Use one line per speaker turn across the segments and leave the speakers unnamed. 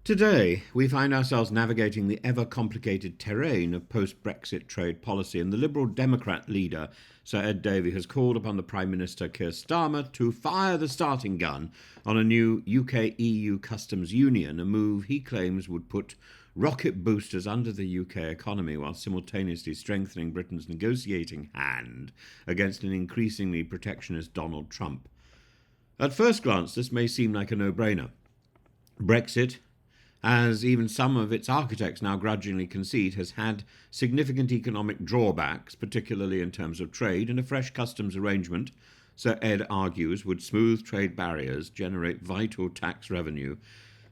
Today, we find ourselves navigating the ever-complicated terrain of post-Brexit trade policy, and the Liberal Democrat leader, Sir Ed Davey, has called upon the Prime Minister, Keir Starmer, to fire the starting gun on a new UK-EU customs union, a move he claims would put rocket boosters under the UK economy while simultaneously strengthening Britain's negotiating hand against an increasingly protectionist Donald Trump. At first glance, this may seem like a no-brainer. Brexit, as even some of its architects now grudgingly concede, has had significant economic drawbacks, particularly in terms of trade, and a fresh customs arrangement, Sir Ed argues, would smooth trade barriers, generate vital tax revenue,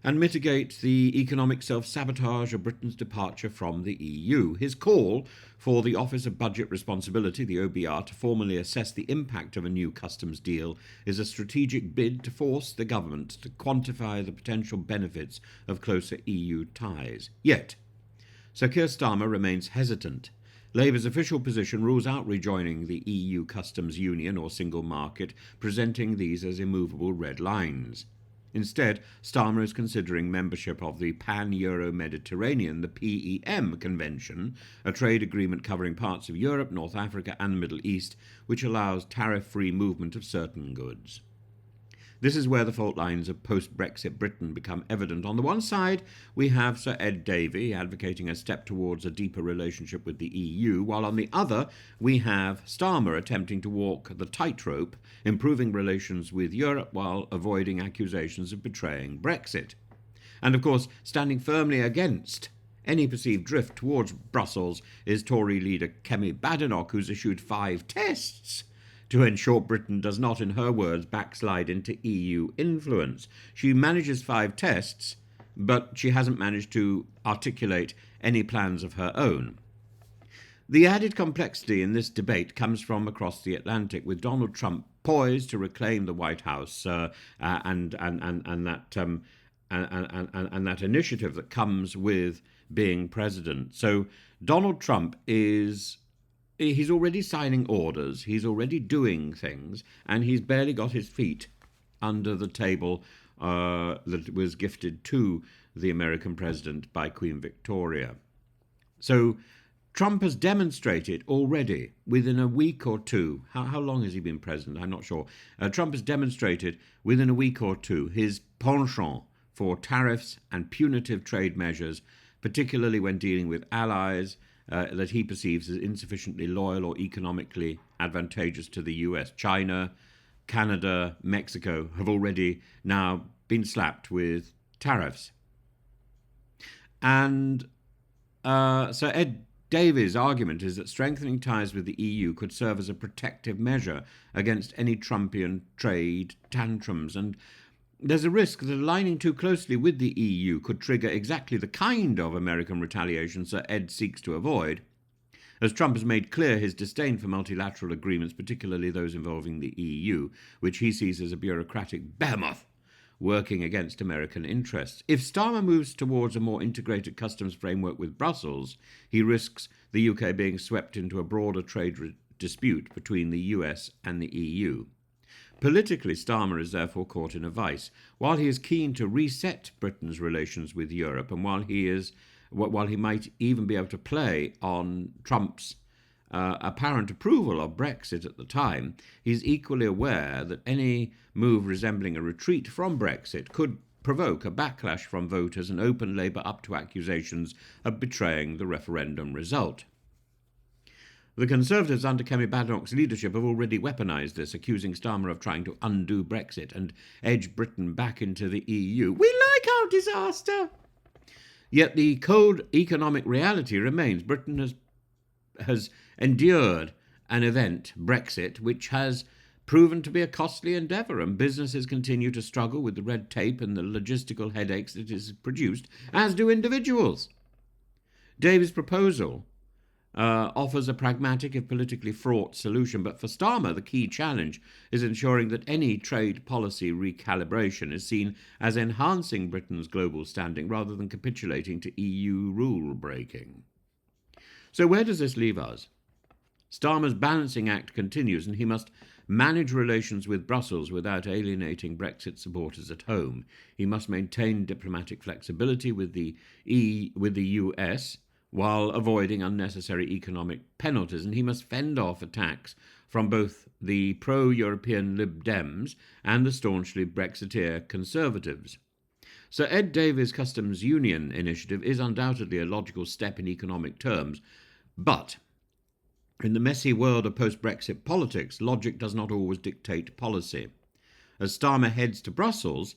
and mitigate the economic self-sabotage of Britain's departure from the EU. His call for the Office of Budget Responsibility, the OBR, to formally assess the impact of a new customs deal is a strategic bid to force the government to quantify the potential benefits of closer EU ties. Yet, Sir Keir Starmer remains hesitant. Labour's official position rules out rejoining the EU customs union or single market, presenting these as immovable red lines. Instead, Starmer is considering membership of the Pan-Euro-Mediterranean, the PEM Convention, a trade agreement covering parts of Europe, North Africa and the Middle East, which allows tariff-free movement of certain goods. This is where the fault lines of post-Brexit Britain become evident. On the one side, we have Sir Ed Davey advocating a step towards a deeper relationship with the EU, while on the other, we have Starmer attempting to walk the tightrope, improving relations with Europe while avoiding accusations of betraying Brexit. And of course, standing firmly against any perceived drift towards Brussels is Tory leader Kemi Badenoch, who's issued 5 tests to ensure Britain does not, in her words, backslide into EU influence. She manages 5 tests, but she hasn't managed to articulate any plans of her own. The added complexity in this debate comes from across the Atlantic, with Donald Trump poised to reclaim the White House and that initiative that comes with being president. So Donald Trump he's already signing orders, he's already doing things, and he's barely got his feet under the table that was gifted to the American president by Queen Victoria. So Trump has demonstrated already within a week or two, how long has he been president? I'm not sure. Trump has demonstrated within a week or two his penchant for tariffs and punitive trade measures, particularly when dealing with allies that he perceives as insufficiently loyal or economically advantageous to the US. China, Canada, Mexico have already now been slapped with tariffs. And Sir Ed Davey's argument is that strengthening ties with the EU could serve as a protective measure against any Trumpian trade tantrums, and there's a risk that aligning too closely with the EU could trigger exactly the kind of American retaliation Sir Ed seeks to avoid, as Trump has made clear his disdain for multilateral agreements, particularly those involving the EU, which he sees as a bureaucratic behemoth working against American interests. If Starmer moves towards a more integrated customs framework with Brussels, he risks the UK being swept into a broader trade dispute between the US and the EU. Politically, Starmer is therefore caught in a vice. While he is keen to reset Britain's relations with Europe, and while he might even be able to play on Trump's apparent approval of Brexit at the time, he's equally aware that any move resembling a retreat from Brexit could provoke a backlash from voters and open Labour up to accusations of betraying the referendum result. The Conservatives under Kemi Badenoch's leadership have already weaponised this, accusing Starmer of trying to undo Brexit and edge Britain back into the EU. We like our disaster! Yet the cold economic reality remains. Britain has endured an event, Brexit, which has proven to be a costly endeavour, and businesses continue to struggle with the red tape and the logistical headaches that it has produced, as do individuals. David's proposal offers a pragmatic, if politically fraught, solution, but for Starmer, the key challenge is ensuring that any trade policy recalibration is seen as enhancing Britain's global standing rather than capitulating to EU rule-breaking. So where does this leave us? Starmer's balancing act continues, and he must manage relations with Brussels without alienating Brexit supporters at home. He must maintain diplomatic flexibility with the US while avoiding unnecessary economic penalties, and he must fend off attacks from both the pro-European Lib Dems and the staunchly Brexiteer Conservatives. Sir Ed Davies' Customs Union initiative is undoubtedly a logical step in economic terms, but in the messy world of post-Brexit politics, logic does not always dictate policy. As Starmer heads to Brussels,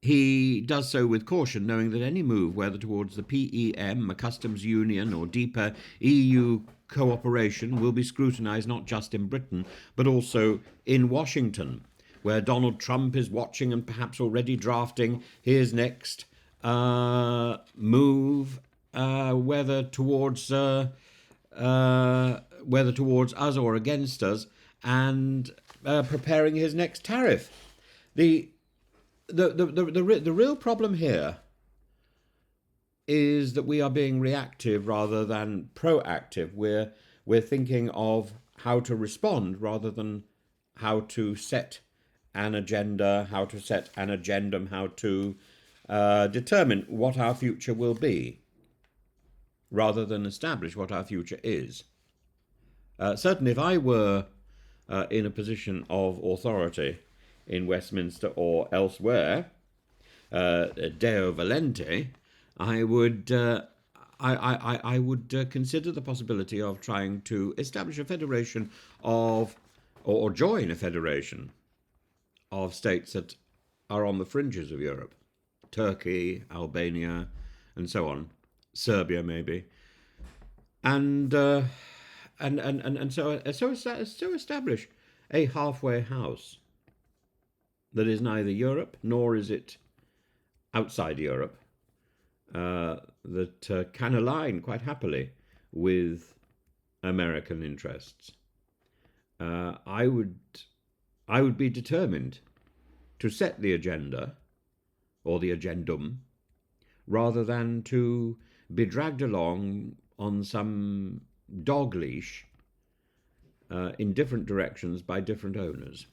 he does so with caution, knowing that any move, whether towards the PEM, a customs union, or deeper EU cooperation, will be scrutinised not just in Britain, but also in Washington, where Donald Trump is watching and perhaps already drafting his next move, whether towards us or against us, and preparing his next tariff. The real problem here is that we are being reactive rather than proactive. We're thinking of how to respond rather than how to set an agenda, how to set an agendum, how to determine what our future will be, rather than establish what our future is. Certainly, if I were in a position of authority in Westminster or elsewhere, Deo Volente, I would consider the possibility of trying to establish a federation of, or join a federation of states that are on the fringes of Europe, Turkey, Albania, and so on, Serbia maybe, and so establish a halfway house that is neither Europe nor is it outside Europe, that can align quite happily with American interests. I would be determined to set the agenda or the agendum rather than to be dragged along on some dog leash in different directions by different owners.